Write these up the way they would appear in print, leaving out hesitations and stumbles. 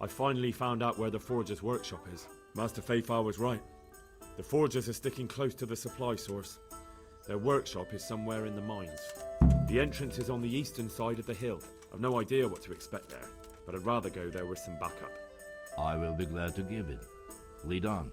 I finally found out where the Forger's workshop is. Master Faithfar was right. The Forgers are sticking close to the supply source. Their workshop is somewhere in the mines. The entrance is on the eastern side of the hill. I've no idea what to expect there, but I'd rather go there with some backup. I will be glad to give it. Lead on.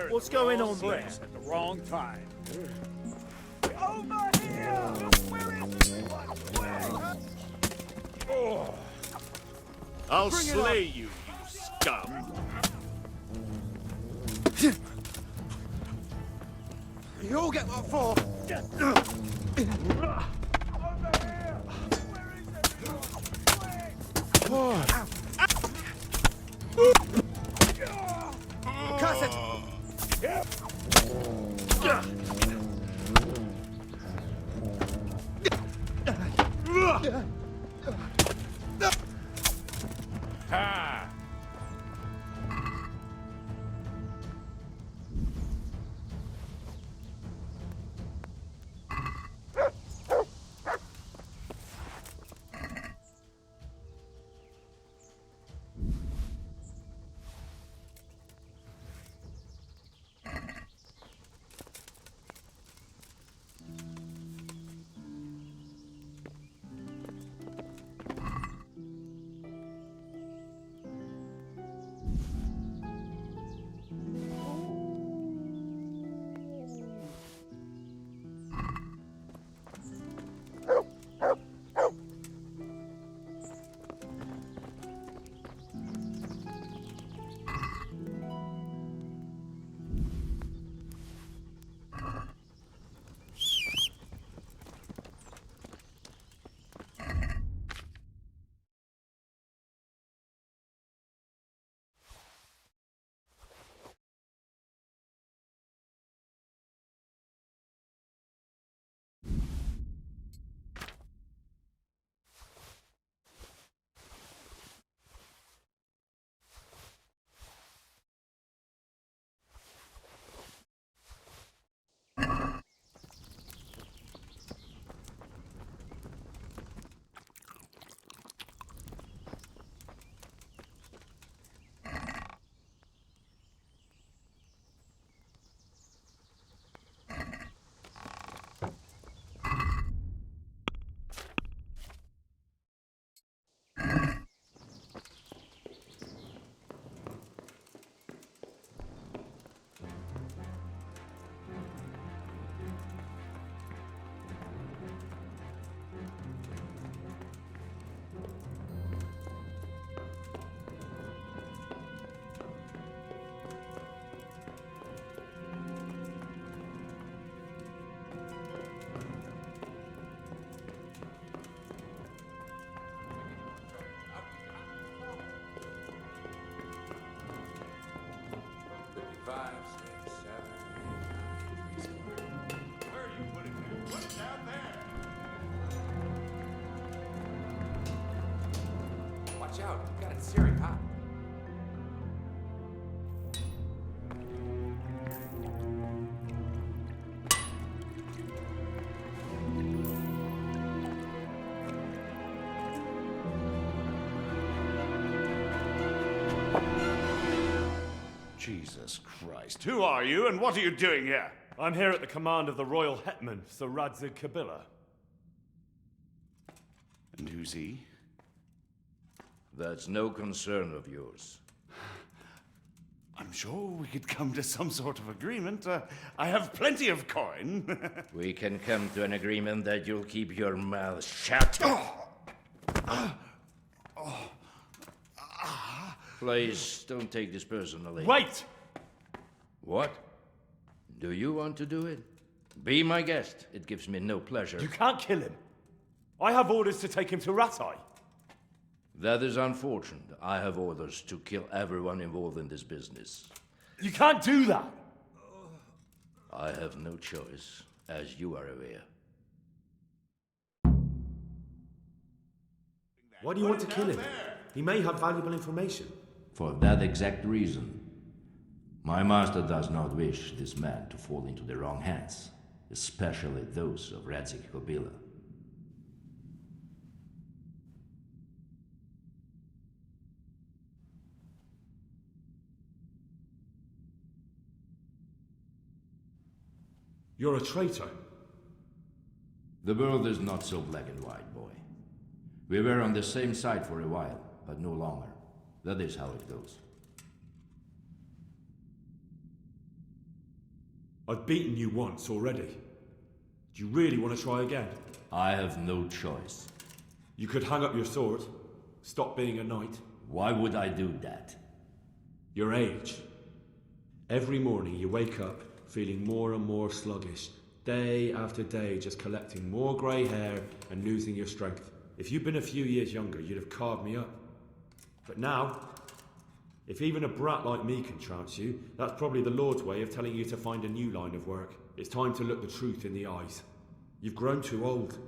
What's going on there? At the wrong time. Over here! Where is everyone? Where? Oh. I'll slay you, you scum. You'll get what for? Over here! Where is everyone? Curse it! Ha! Watch out, you got it searing hot. Jesus Christ. Who are you and what are you doing here? I'm here at the command of the Royal Hetman, Sir Radzig Kabila. And who's he? That's no concern of yours. I'm sure we could come to some sort of agreement. I have plenty of coin. We can come to an agreement that you'll keep your mouth shut. Please, don't take this personally. Wait! What? Do you want to do it? Be my guest. It gives me no pleasure. You can't kill him. I have orders to take him to Ratai. That is unfortunate. I have orders to kill everyone involved in this business. You can't do that. I have no choice, as you are aware. Why do you want to kill him? He may have valuable information. For that exact reason. My master does not wish this man to fall into the wrong hands, especially those of Radzik Kobila. You're a traitor. The world is not so black and white, boy. We were on the same side for a while, but no longer. That is how it goes. I've beaten you once already. Do you really want to try again? I have no choice. You could hang up your sword, stop being a knight. Why would I do that? Your age. Every morning you wake up feeling more and more sluggish, day after day just collecting more grey hair and losing your strength. If you'd been a few years younger, you'd have carved me up. But now, if even a brat like me can trounce you, that's probably the Lord's way of telling you to find a new line of work. It's time to look the truth in the eyes. You've grown too old.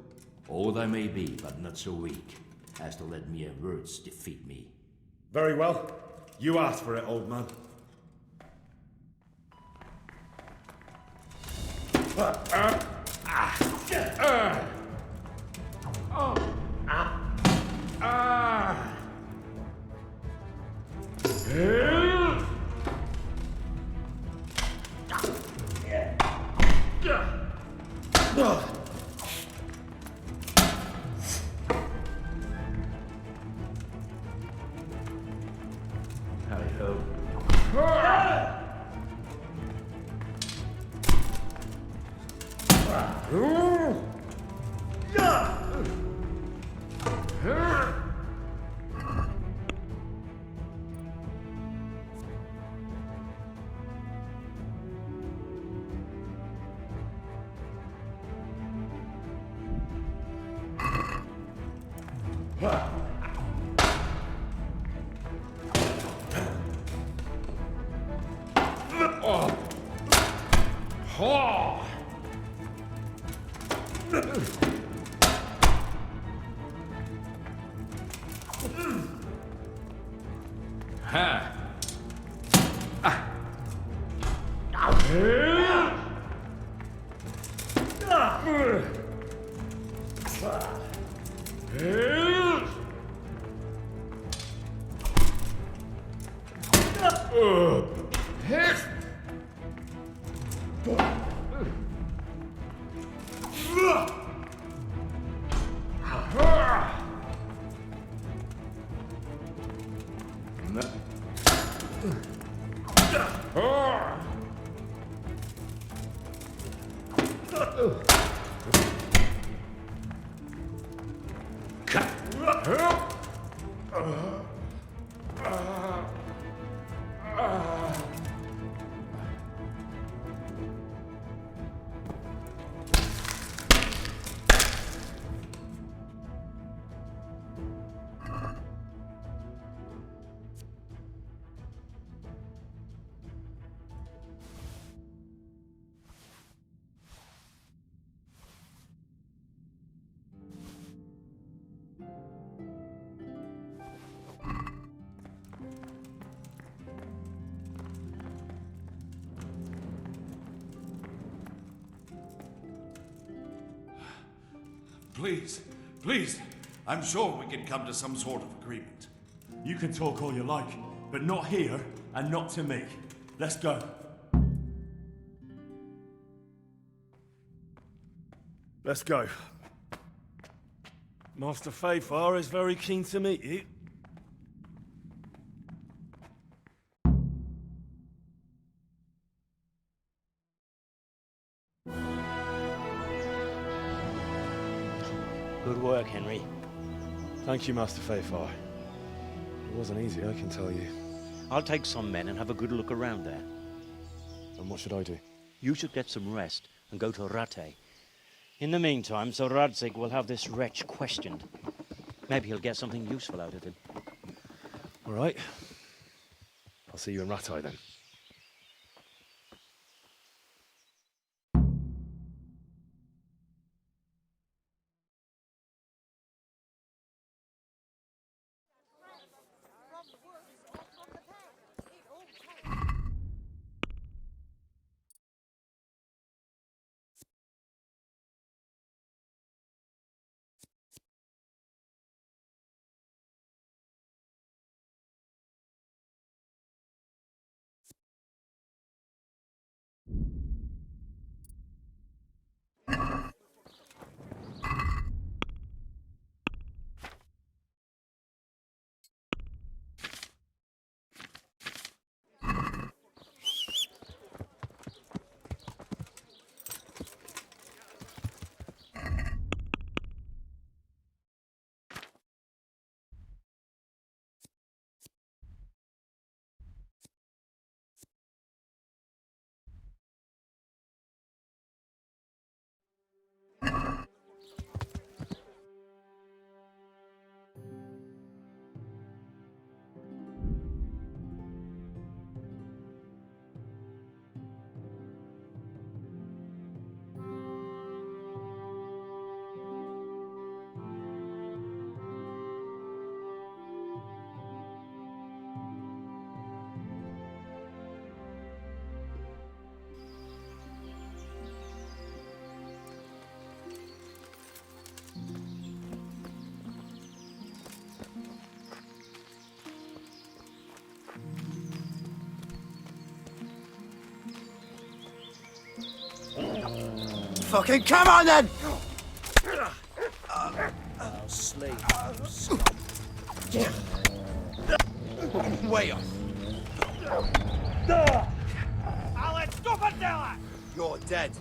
Old I may be, but not so weak, as to let mere words defeat me. Very well. You asked for it, old man. Please, please. I'm sure we can come to some sort of agreement. You can talk all you like, but not here and not to me. Let's go. Let's go. Master Fayfar is very keen to meet you. Good work, Henry. Thank you, Master Fayfar. It wasn't easy, I can tell you. I'll take some men and have a good look around there. And what should I do? You should get some rest and go to Rattay. In the meantime, Sir Radzig will have this wretch questioned. Maybe he'll get something useful out of him. All right. I'll see you in Rattay then. Fucking come on then! I'll slay Way off. Alan, stop it, Della! You're dead.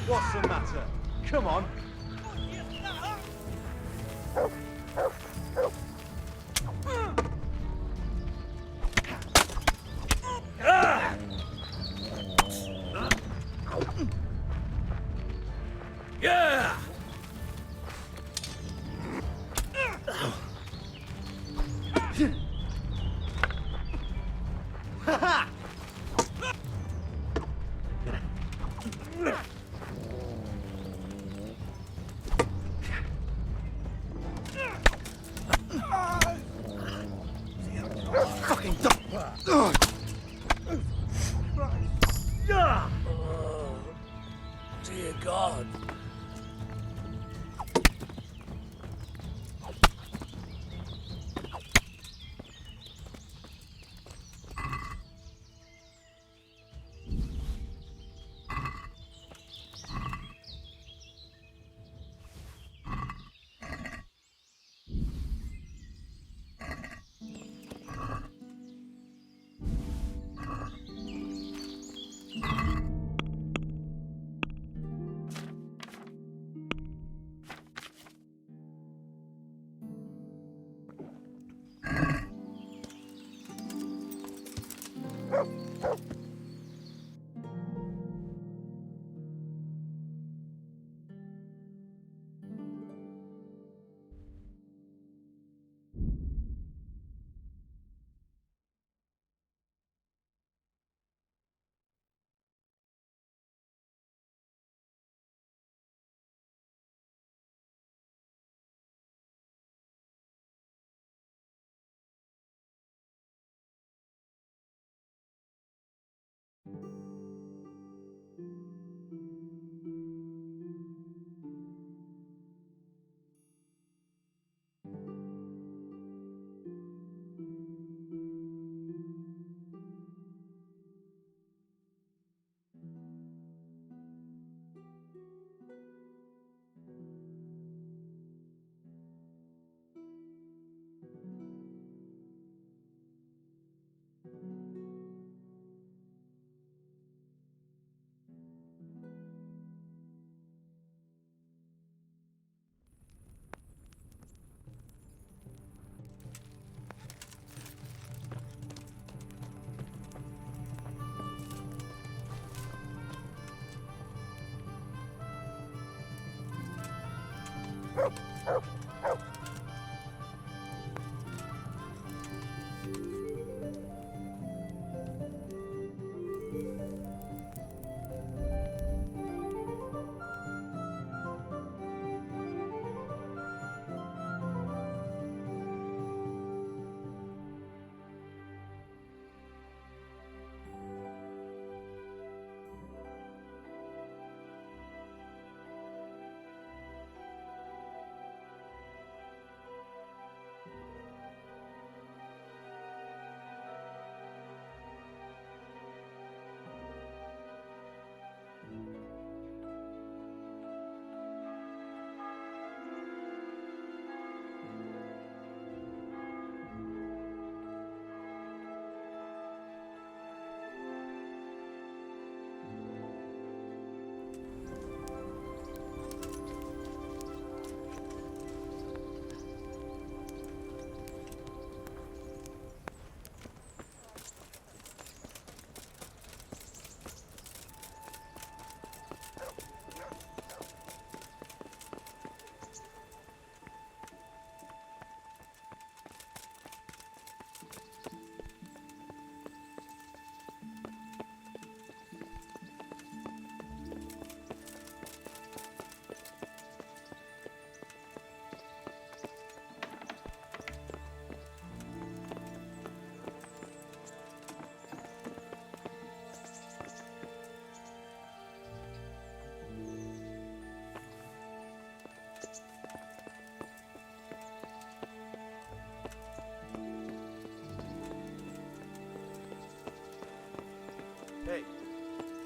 What's the matter? Come on. Yeah! Fucking dog. Dear God.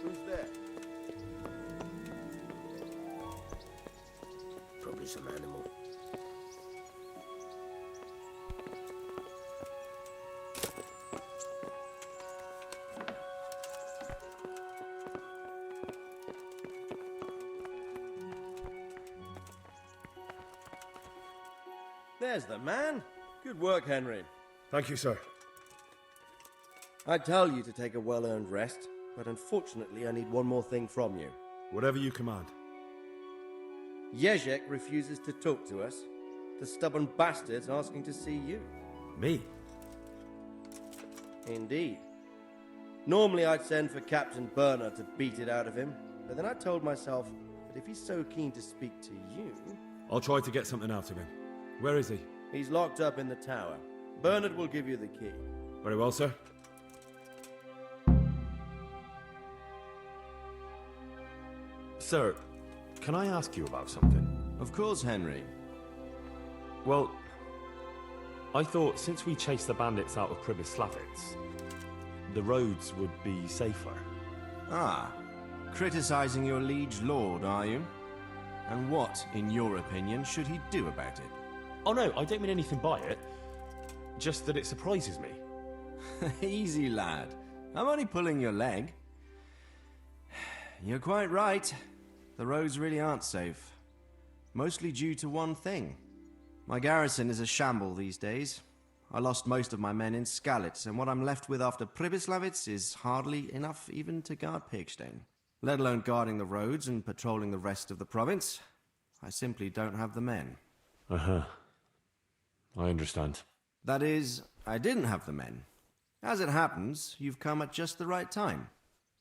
Who's there? Probably some animal. There's the man. Good work, Henry. Thank you, sir. I tell you to take a well-earned rest, but unfortunately I need one more thing from you. Whatever you command. Jezek refuses to talk to us. The stubborn bastard's asking to see you. Me? Indeed. Normally I'd send for Captain Burner to beat it out of him, but then I told myself that if he's so keen to speak to you... I'll try to get something out of him. Where is he? He's locked up in the tower. Bernard will give you the key. Very well, sir. Sir, can I ask you about something? Of course, Henry. Well, I thought since we chased the bandits out of Pribyslavitz, the roads would be safer. Ah, criticizing your liege lord, are you? And what, in your opinion, should he do about it? Oh no, I don't mean anything by it. Just that it surprises me. Easy, lad. I'm only pulling your leg. You're quite right. The roads really aren't safe. Mostly due to one thing. My garrison is a shamble these days. I lost most of my men in Skalitz, and what I'm left with after Pribyslavitz is hardly enough even to guard Pigstein. Let alone guarding the roads and patrolling the rest of the province. I simply don't have the men. Uh-huh. I understand. That is, I didn't have the men. As it happens, you've come at just the right time.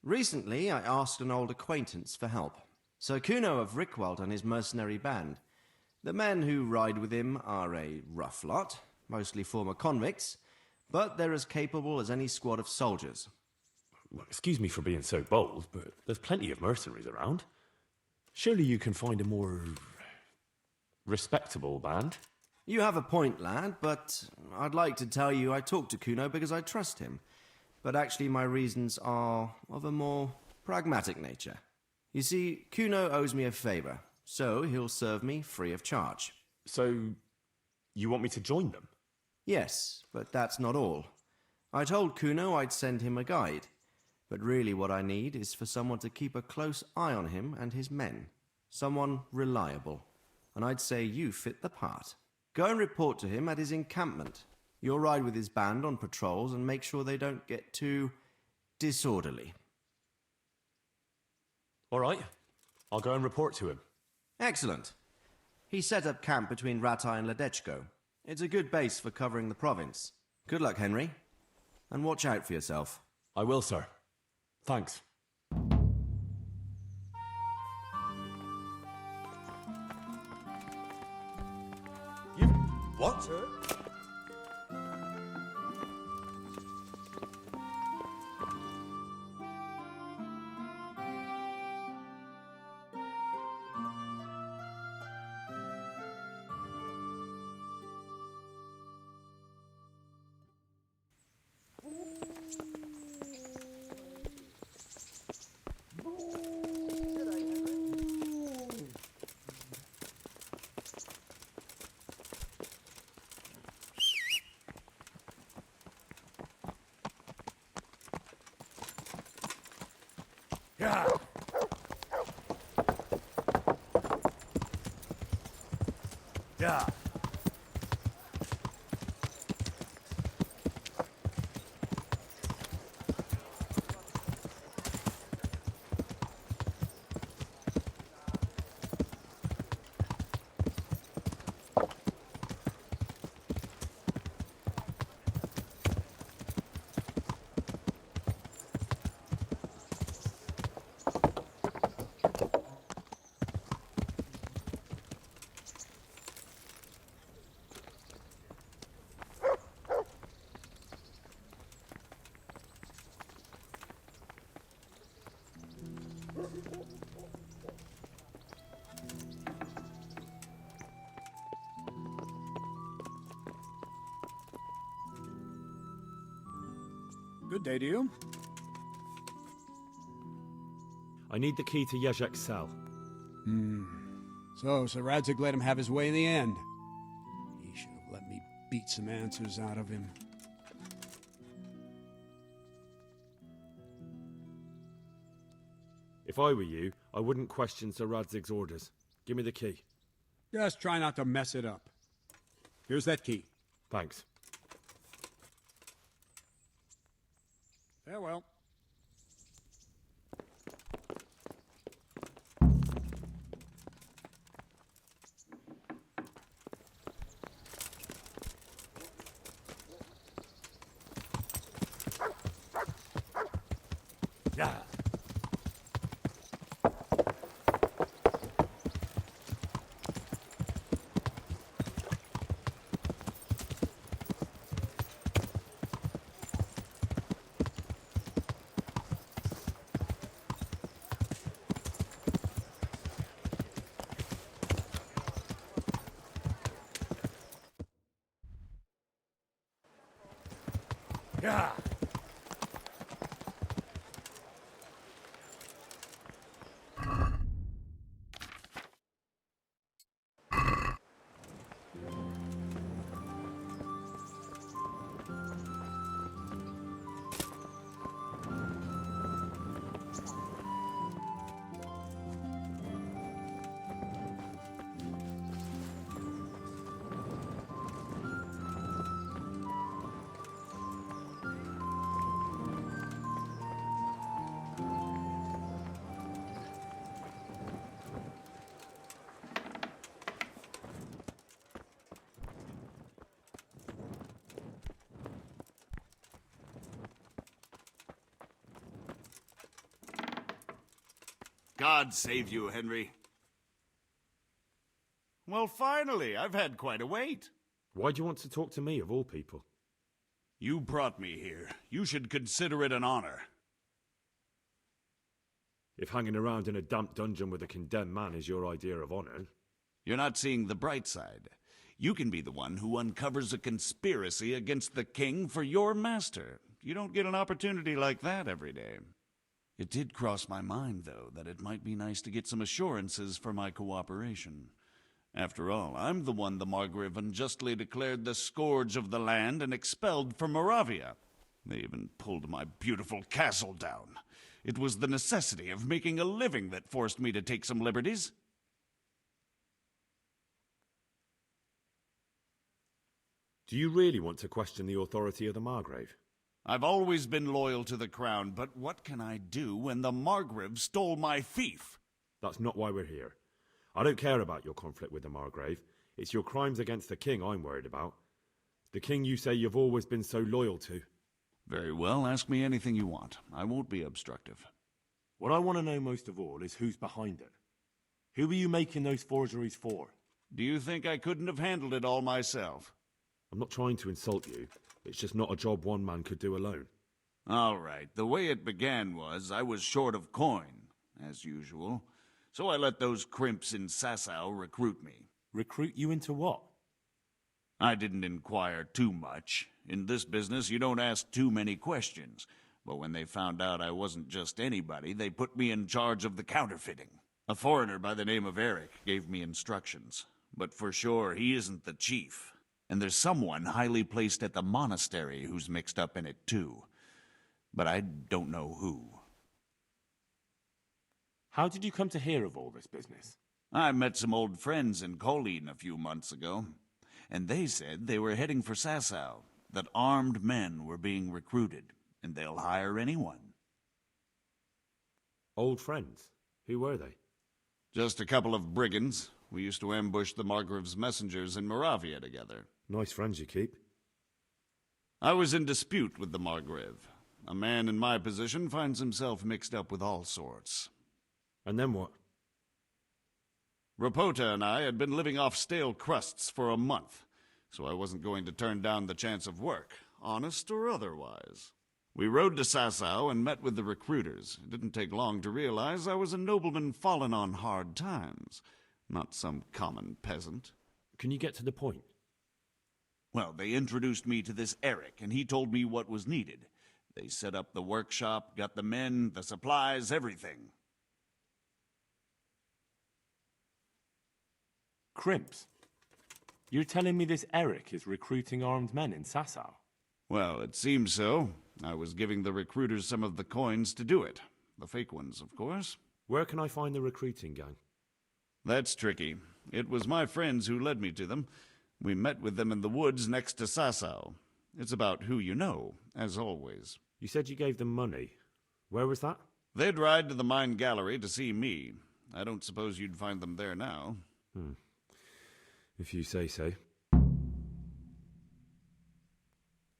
Recently, I asked an old acquaintance for help. Sir Kuno of Rickwald and his mercenary band. The men who ride with him are a rough lot, mostly former convicts, but they're as capable as any squad of soldiers. Well, excuse me for being so bold, but there's plenty of mercenaries around. Surely you can find a more respectable band? You have a point, lad, but I'd like to tell you I talked to Kuno because I trust him. But actually my reasons are of a more pragmatic nature. You see, Kuno owes me a favor, so he'll serve me free of charge. So, you want me to join them? Yes, but that's not all. I told Kuno I'd send him a guide, but really what I need is for someone to keep a close eye on him and his men. Someone reliable. And I'd say you fit the part. Go and report to him at his encampment. You'll ride with his band on patrols and make sure they don't get too disorderly. All right. I'll go and report to him. Excellent. He set up camp between Ratai and Ledechko. It's a good base for covering the province. Good luck, Henry. And watch out for yourself. I will, sir. Thanks. You... What, sir? Yeah. Yeah. Good day to you. I need the key to Yezhek's cell. So Sir Radzig let him have his way in the end. He should have let me beat some answers out of him. If I were you, I wouldn't question Sir Radzig's orders. Give me the key. Just try not to mess it up. Here's that key. Thanks. Farewell. Yeah. Yeah. God save you, Henry. Well, finally, I've had quite a wait. Why do you want to talk to me, of all people? You brought me here. You should consider it an honor. If hanging around in a damp dungeon with a condemned man is your idea of honor... You're not seeing the bright side. You can be the one who uncovers a conspiracy against the king for your master. You don't get an opportunity like that every day. It did cross my mind, though, that it might be nice to get some assurances for my cooperation. After all, I'm the one the Margrave unjustly declared the scourge of the land and expelled from Moravia. They even pulled my beautiful castle down. It was the necessity of making a living that forced me to take some liberties. Do you really want to question the authority of the Margrave? I've always been loyal to the crown, but what can I do when the Margrave stole my fief? That's not why we're here. I don't care about your conflict with the Margrave. It's your crimes against the king I'm worried about. The king you say you've always been so loyal to. Very well, ask me anything you want. I won't be obstructive. What I want to know most of all is who's behind it. Who are you making those forgeries for? Do you think I couldn't have handled it all myself? I'm not trying to insult you. It's just not a job one man could do alone. All right, the way it began was I was short of coin, as usual. So I let those crimps in Sasau recruit me. Recruit you into what? I didn't inquire too much. In this business, you don't ask too many questions. But when they found out I wasn't just anybody, they put me in charge of the counterfeiting. A foreigner by the name of Eric gave me instructions. But for sure, he isn't the chief. And there's someone highly placed at the monastery who's mixed up in it too. But I don't know who. How did you come to hear of all this business? I met some old friends in Colleen a few months ago, and they said they were heading for Sasau, that armed men were being recruited, and they'll hire anyone. Old friends? Who were they? Just a couple of brigands. We used to ambush the Margrave's messengers in Moravia together. Nice friends you keep. I was in dispute with the Margrave. A man in my position finds himself mixed up with all sorts. And then what? Rapota and I had been living off stale crusts for a month, so I wasn't going to turn down the chance of work, honest or otherwise. We rode to Sasau and met with the recruiters. It didn't take long to realize I was a nobleman fallen on hard times, not some common peasant. Can you get to the point? Well, they introduced me to this Eric, and he told me what was needed. They set up the workshop, got the men, the supplies, everything. Crimps? You're telling me this Eric is recruiting armed men in Sasau? Well, it seems so. I was giving the recruiters some of the coins to do it. The fake ones, of course. Where can I find the recruiting gang? That's tricky. It was my friends who led me to them. We met with them in the woods next to Sasau. It's about who you know, as always. You said you gave them money. Where was that? They'd ride to the mine gallery to see me. I don't suppose you'd find them there now. If you say so.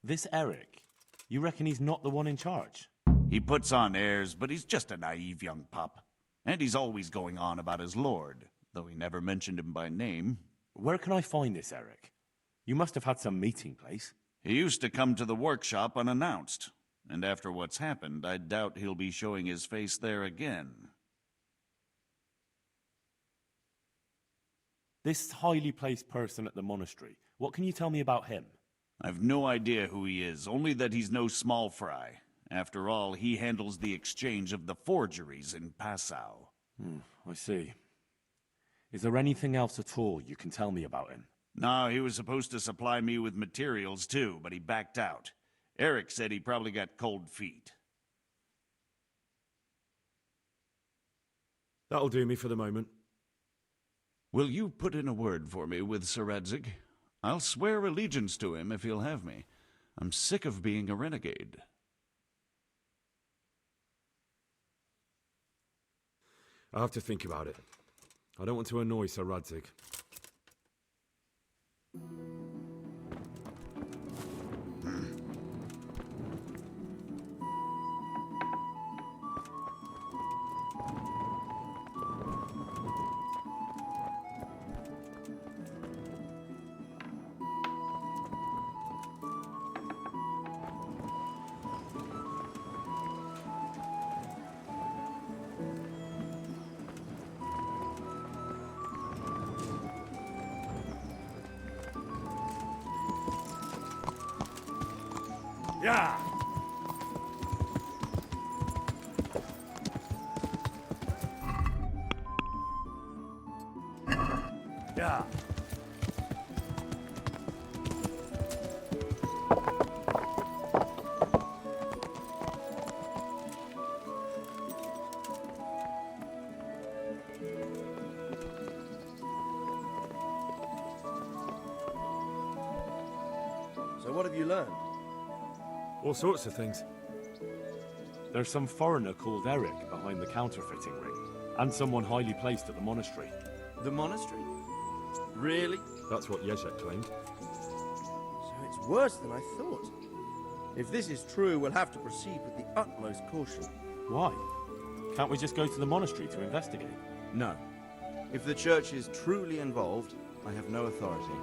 This Eric, you reckon he's not the one in charge? He puts on airs, but he's just a naive young pup. And he's always going on about his lord, though he never mentioned him by name. Where can I find this Eric? You must have had some meeting place. He used to come to the workshop unannounced. And after what's happened, I doubt he'll be showing his face there again. This highly placed person at the monastery, what can you tell me about him? I've no idea who he is, only that he's no small fry. After all, he handles the exchange of the forgeries in Passau. I see. Is there anything else at all you can tell me about him? No, he was supposed to supply me with materials too, but he backed out. Eric said he probably got cold feet. That'll do me for the moment. Will you put in a word for me with Sir Radzig? I'll swear allegiance to him if he'll have me. I'm sick of being a renegade. I'll have to think about it. I don't want to annoy Sir Radzig. Yeah. Yeah. So what have you learned? All sorts of things. There's some foreigner called Eric behind the counterfeiting ring, and someone highly placed at the monastery. The monastery? Really? That's what Jezek claimed. So it's worse than I thought. If this is true, we'll have to proceed with the utmost caution. Why? Can't we just go to the monastery to investigate? No. If the church is truly involved, I have no authority.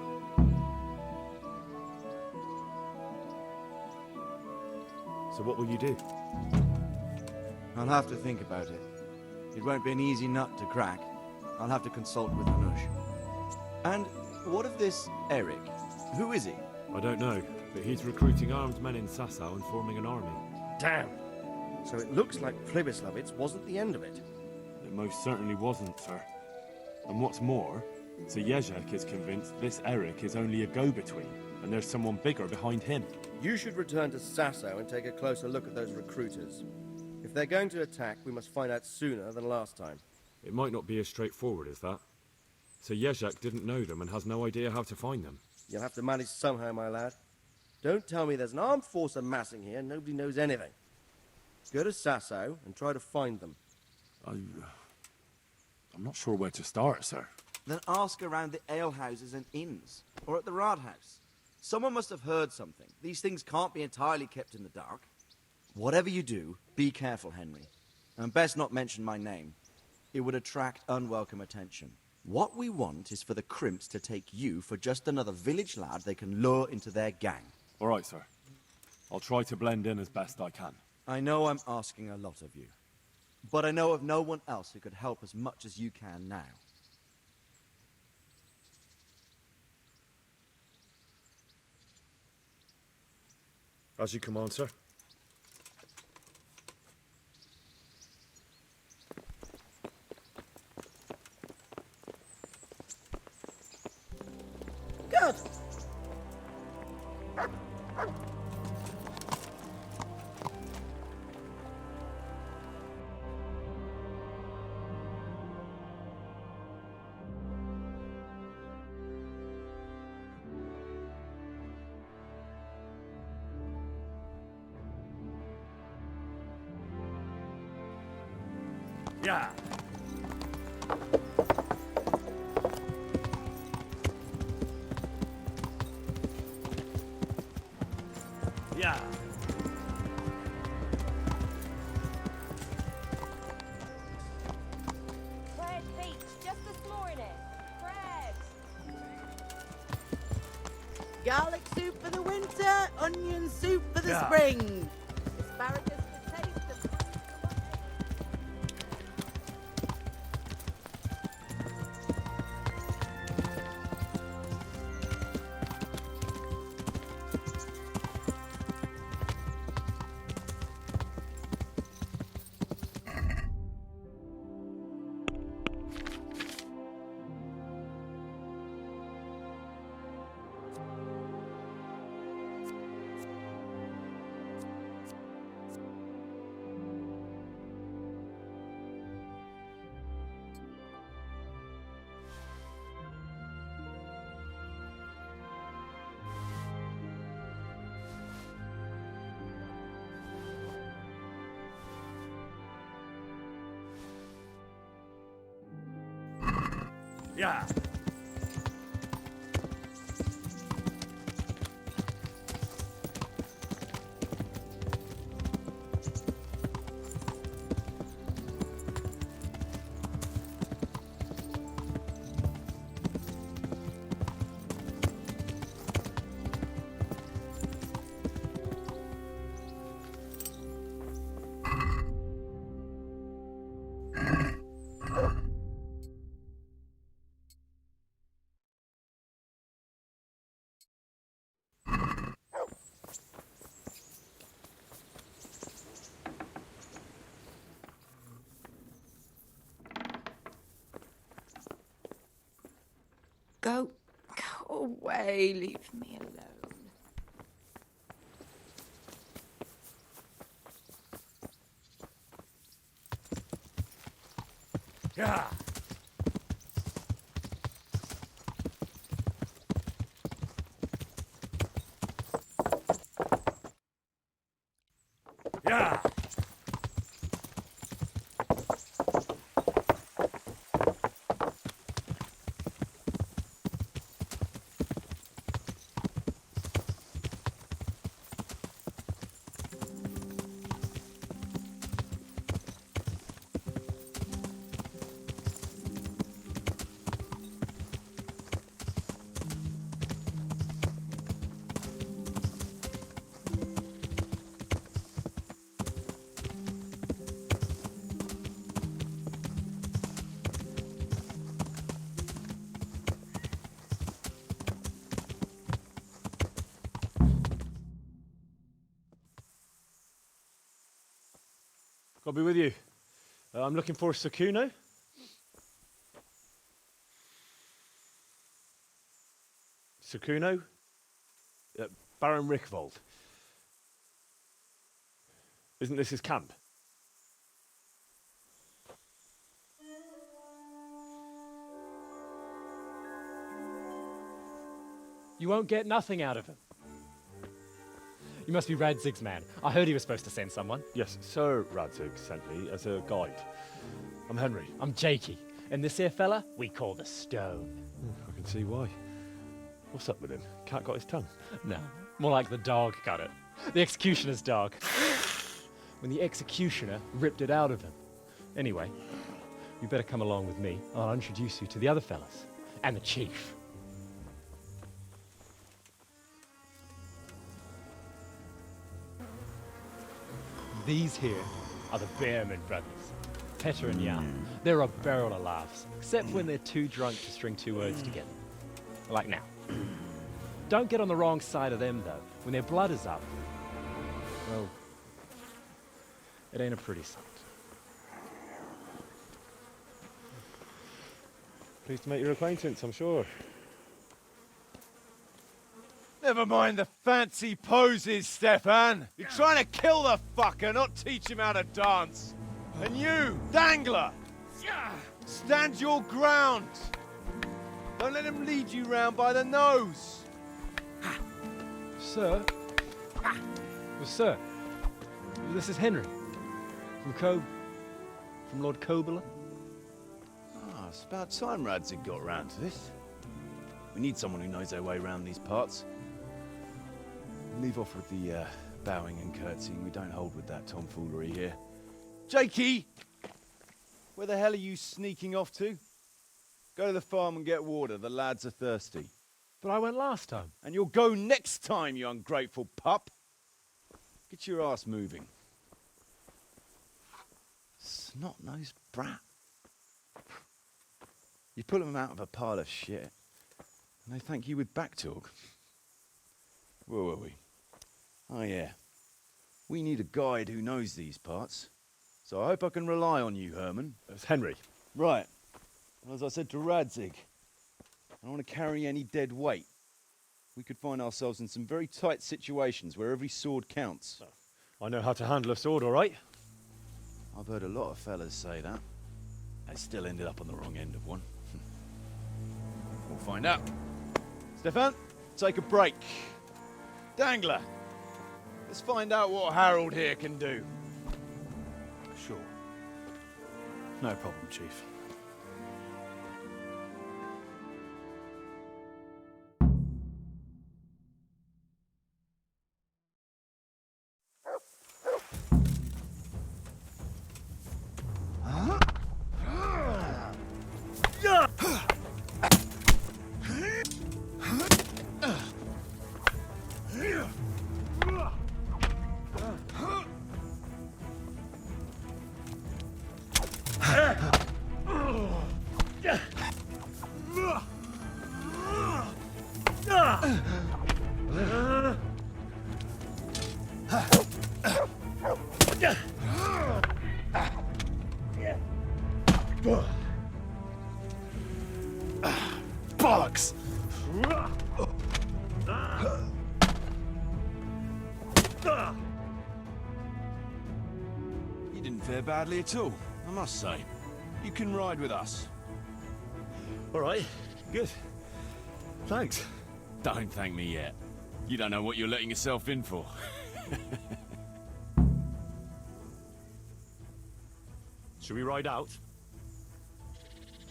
So what will you do? I'll have to think about it. It won't be an easy nut to crack. I'll have to consult with Hanush. And what of this Eric? Who is he? I don't know, but he's recruiting armed men in Sasau and forming an army. Damn! So it looks like Plibislavitz wasn't the end of it. It most certainly wasn't, sir. And what's more, Sir Jezek is convinced this Eric is only a go-between, and there's someone bigger behind him. You should return to Sasau and take a closer look at those recruiters. If they're going to attack, we must find out sooner than last time. It might not be as straightforward as that. So Jezek didn't know them and has no idea how to find them. You'll have to manage somehow, my lad. Don't tell me there's an armed force amassing here and nobody knows anything. Go to Sasau and try to find them. I'm not sure where to start, sir. Then ask around the alehouses and inns, or at the Rathaus. Someone must have heard something. These things can't be entirely kept in the dark. Whatever you do, be careful, Henry. And best not mention my name. It would attract unwelcome attention. What we want is for the Crimps to take you for just another village lad they can lure into their gang. All right, sir. I'll try to blend in as best I can. I know I'm asking a lot of you, but I know of no one else who could help as much as you can now. As you command, sir. God! Yeah. Yeah. Bread beach, just this morning. Bread. Garlic soup for the winter, onion soup for the Yeah. spring. Asparagus for taste and Yeah. Go away, leave me alone. Yeah. Yeah. I'll be with you. I'm looking for Sakuno. Sakuno? Baron Rickvold. Isn't this his camp? You won't get nothing out of him. You must be Radzig's man. I heard he was supposed to send someone. Yes, Sir Radzig sent me as a guide. I'm Henry. I'm Jakey. And this here fella, we call the Stone. I can see why. What's up with him? Cat got his tongue? No, more like the dog got it. The executioner's dog. When the executioner ripped it out of him. Anyway, you better come along with me. I'll introduce you to the other fellas. And the chief. These here are the Bearman brothers, Petter and Jan. They're a barrel of laughs, except when they're too drunk to string two words together. Like now. Don't get on the wrong side of them, though. When their blood is up, well, it ain't a pretty sight. Pleased to make your acquaintance, I'm sure. Never mind the fancy poses, Stefan. You're trying to kill the fucker, not teach him how to dance. And you, Dangler, stand your ground. Don't let him lead you round by the nose. Sir? Well, sir, this is Henry. From Lord Coburler. Ah, it's about time Radzig got round to this. We need someone who knows their way around these parts. Leave off with the bowing and curtsying. We don't hold with that tomfoolery here. Jakey! Where the hell are you sneaking off to? Go to the farm and get water. The lads are thirsty. But I went last time. And you'll go next time, you ungrateful pup. Get your ass moving. Snot-nosed brat. You pull them out of a pile of shit, and they thank you with back talk. Where were we? Oh yeah. We need a guide who knows these parts. So I hope I can rely on you, Herman. It's Henry. Right. Well, as I said to Radzig, I don't want to carry any dead weight. We could find ourselves in some very tight situations where every sword counts. I know how to handle a sword, all right. I've heard a lot of fellas say that. They still ended up on the wrong end of one. We'll find out. Stefan, take a break. Dangler, let's find out what Harold here can do. Sure. No problem, Chief. Bollocks! You didn't fare badly at all, I must say. You can ride with us. All right, good. Thanks. Don't thank me yet. You don't know what you're letting yourself in for. Should we ride out?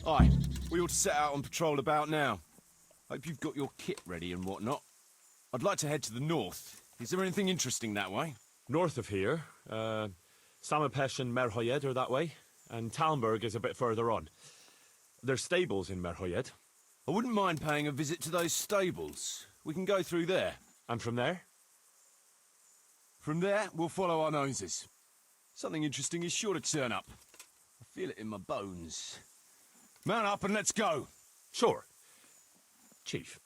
Aye, we ought to set out on patrol about now. Hope you've got your kit ready and whatnot. I'd like to head to the north. Is there anything interesting that way? North of here, Samapesh and Merhoyed are that way, and Talmberg is a bit further on. There's stables in Merhoyed. I wouldn't mind paying a visit to those stables. We can go through there. And from there? From there, we'll follow our noses. Something interesting is sure to turn up. I feel it in my bones. Mount up and let's go. Sure. Chief.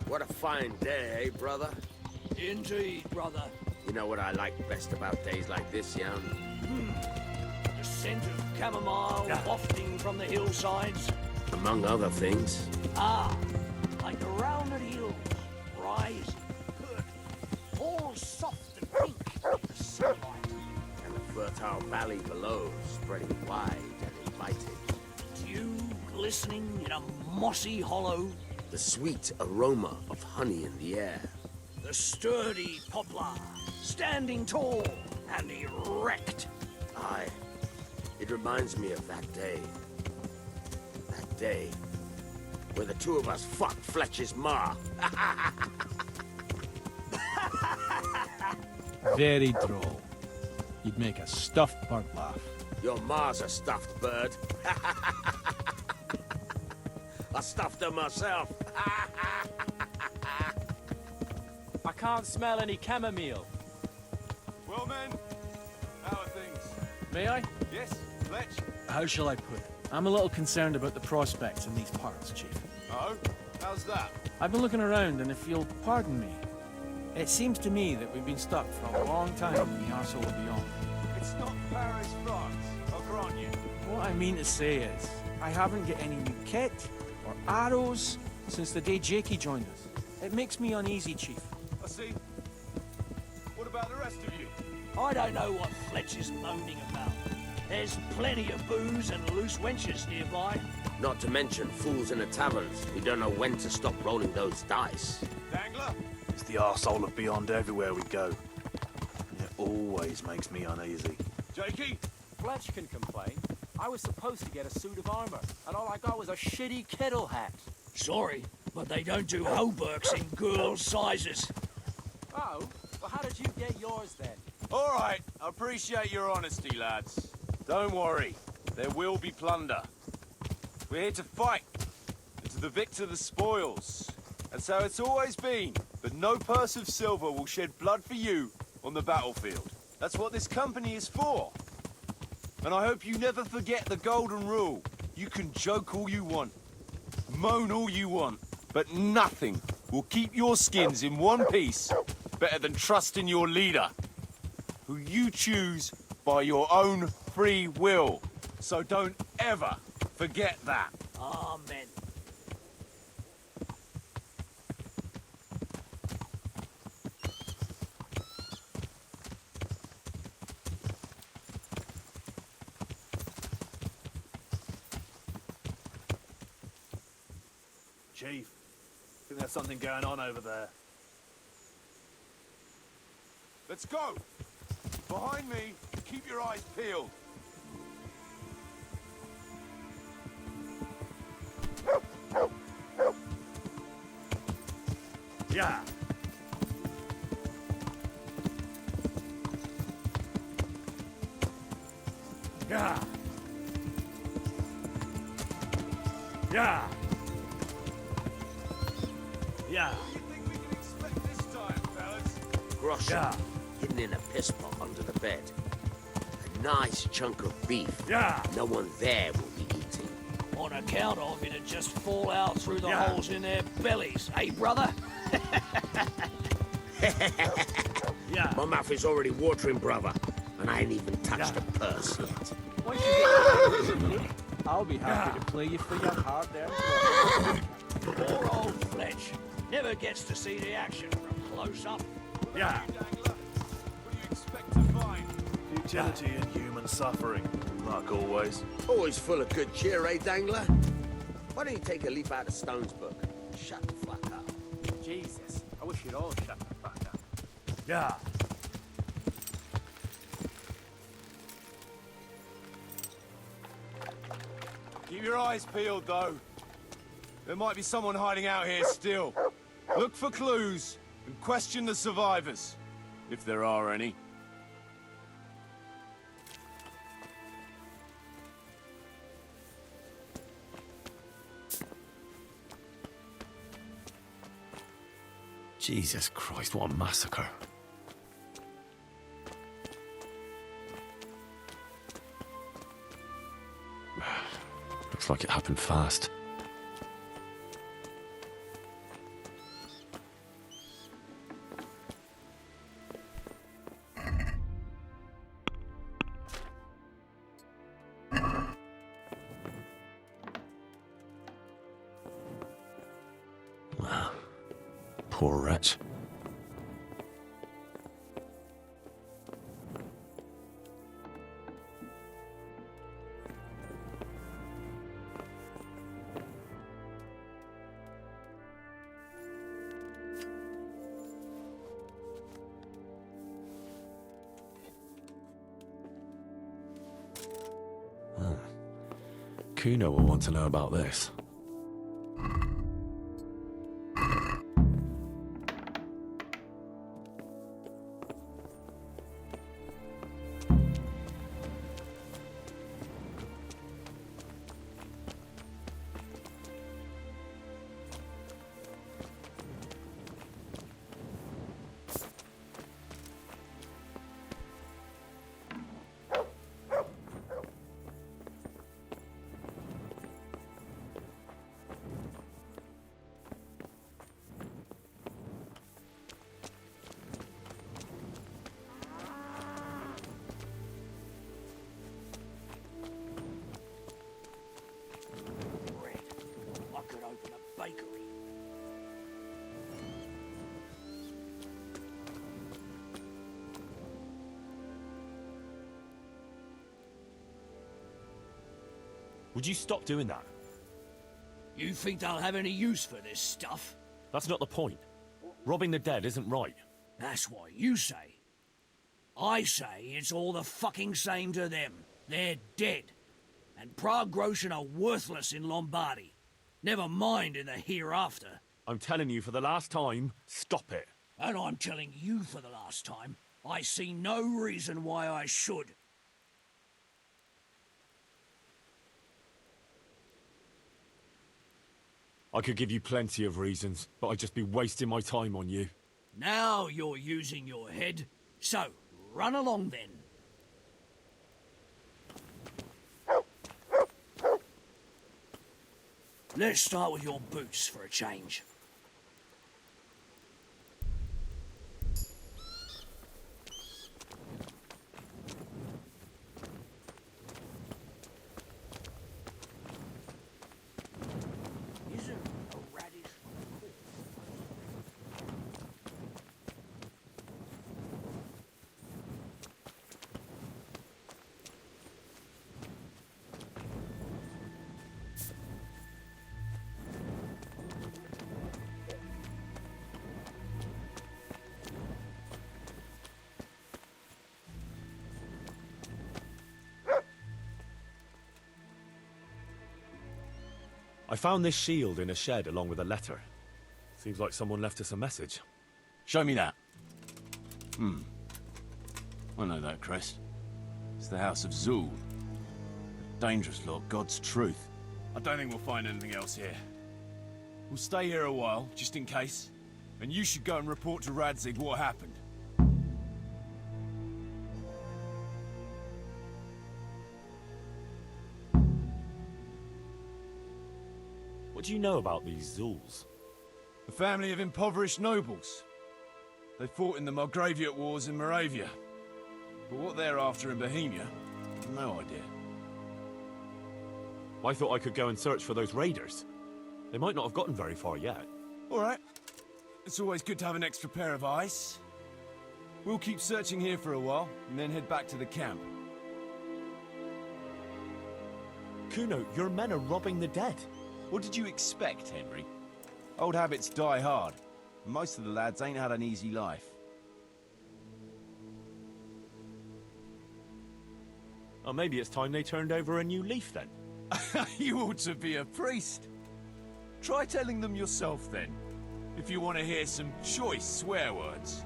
What a fine day, eh, brother? Indeed, brother. You know what I like best about days like this, Jan? The scent of chamomile wafting from the hillsides. Among other things. Ah, like the rounded hills, rise, hurt, all soft and pink in the sunlight. And the fertile valley below, spreading wide and inviting. Dew glistening in a mossy hollow. The sweet aroma of honey in the air. The sturdy poplar, standing tall and erect. Aye. It reminds me of that day. That day where the two of us fucked Fletcher's ma. Very droll. You'd make a stuffed bird laugh. Your ma's a stuffed bird. I stuffed her myself. I can't smell any chamomile. Well, men, how are things? May I? Yes, Fletch? How shall I put it? I'm a little concerned about the prospects in these parts, Chief. Oh? How's that? I've been looking around, and if you'll pardon me, it seems to me that we've been stuck for a long time in the arsehole of beyond. It's not Paris, France, I'll grant you. What I mean to say is, I haven't got any new kit or arrows since the day Jakey joined us. It makes me uneasy, Chief. I see. What about the rest of you? I don't know what Fletcher's moaning about. There's plenty of booze and loose wenches nearby. Not to mention fools in the taverns who don't know when to stop rolling those dice. Dangler? It's the arsehole of beyond everywhere we go. And it always makes me uneasy. Jakey? Fletch can complain. I was supposed to get a suit of armor, and all I got was a shitty kettle hat. Sorry, but they don't do hauberks in girls' sizes. Oh? Well, how did you get yours then? All right, I appreciate your honesty, lads. Don't worry, there will be plunder. We're here to fight, and to the victor the spoils. And so it's always been, but no purse of silver will shed blood for you on the battlefield. That's what this company is for. And I hope you never forget the golden rule. You can joke all you want, moan all you want, but nothing will keep your skins in one piece better than trusting your leader, who you choose by your own free will. So don't ever forget that. Amen. Chief, I think there's something going on over there. Let's go! Behind me, keep your eyes peeled. Yeah. Yeah. Yeah. Yeah. What do you think we can expect this time, fellas? Groschen, Yeah. hidden in a piss pot under the bed. A nice chunk of beef. Yeah. No one there will be eating. On account of it'd just fall out through the Yeah. holes in their bellies, eh, brother? Yeah. My mouth is already watering, brother, and I ain't even touched the purse yet. Once you get me, I'll be happy to play you for your hard-earned work. Poor old Fletch never gets to see the action from close up. Yeah. Dangler, what do you expect to find? Futility and human suffering, like always. Always full of good cheer, eh, Dangler? Why don't you take a leaf out of Stone's book? Shut the fuck up. Jesus, I wish you'd all shut the fuck up. Yeah. Keep your eyes peeled, though. There might be someone hiding out here still. Look for clues and question the survivors, if there are any. Jesus Christ, what a massacre. Looks like it happened fast. Poor wretch. Kuno will want to know about this. I could open a bakery. Would you stop doing that? You think they'll have any use for this stuff? That's not the point. Robbing the dead isn't right. That's what you say. I say it's all the fucking same to them. They're dead. And Prague Groshen are worthless in Lombardy. Never mind in the hereafter. I'm telling you for the last time, stop it. And I'm telling you for the last time, I see no reason why I should. I could give you plenty of reasons, but I'd just be wasting my time on you. Now you're using your head. So, run along then. Let's start with your boots for a change. Isn't a radish I found this shield in a shed along with a letter. Seems like someone left us a message. Show me that. I know that crest. It's the House of Zul. Dangerous lot, God's truth. I don't think we'll find anything else here. We'll stay here a while, just in case. And you should go and report to Radzig what happened. What do you know about these Zuls? A family of impoverished nobles. They fought in the Margraviate Wars in Moravia. But what they're after in Bohemia, no idea. I thought I could go and search for those raiders. They might not have gotten very far yet. All right. It's always good to have an extra pair of eyes. We'll keep searching here for a while, and then head back to the camp. Kuno, your men are robbing the dead. What did you expect, Henry? Old habits die hard. Most of the lads ain't had an easy life. Or maybe it's time they turned over a new leaf then. You ought to be a priest. Try telling them yourself then, if you want to hear some choice swear words.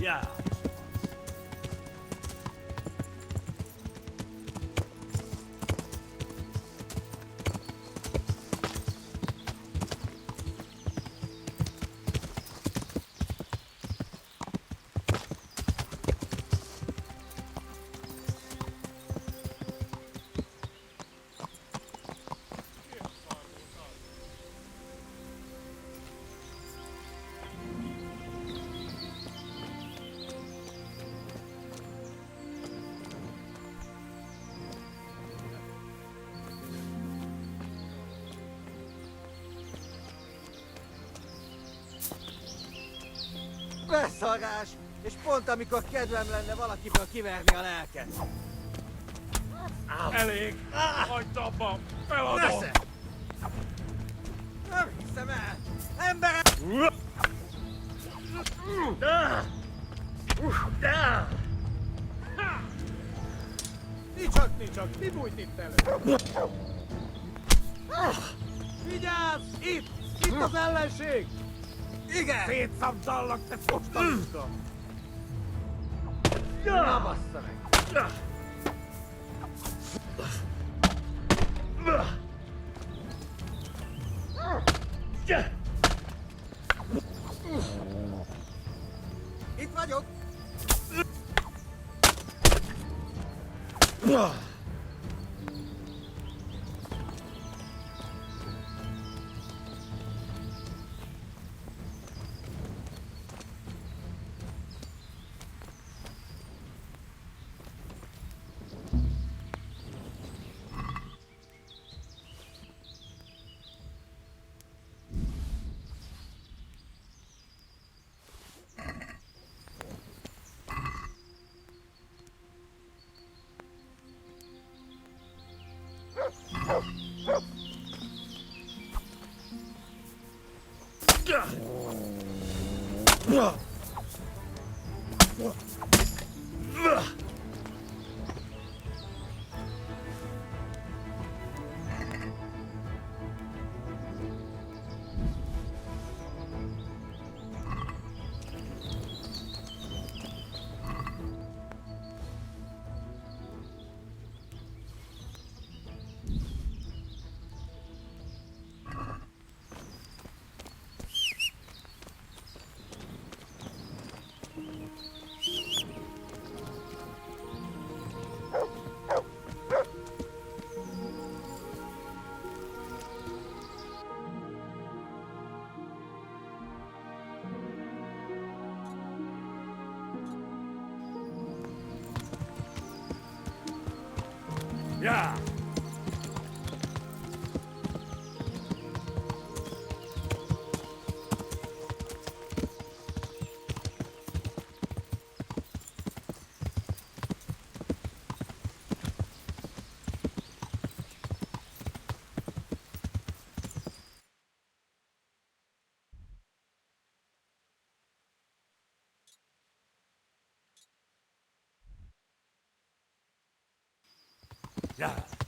Yeah. Beszarás! És pont amikor kedvem lenne valakiből kiverni a lelket. Elég! Hagyd abba! Feladom! Nesze! Nem hiszem el! Emberek! Nicsak, mi bújt itt elő? Vigyázz! Itt az ellenség! Igen! Szétszabdallak, te fostaluska! Na bassza meg! Itt vagyok! Ja! Ja!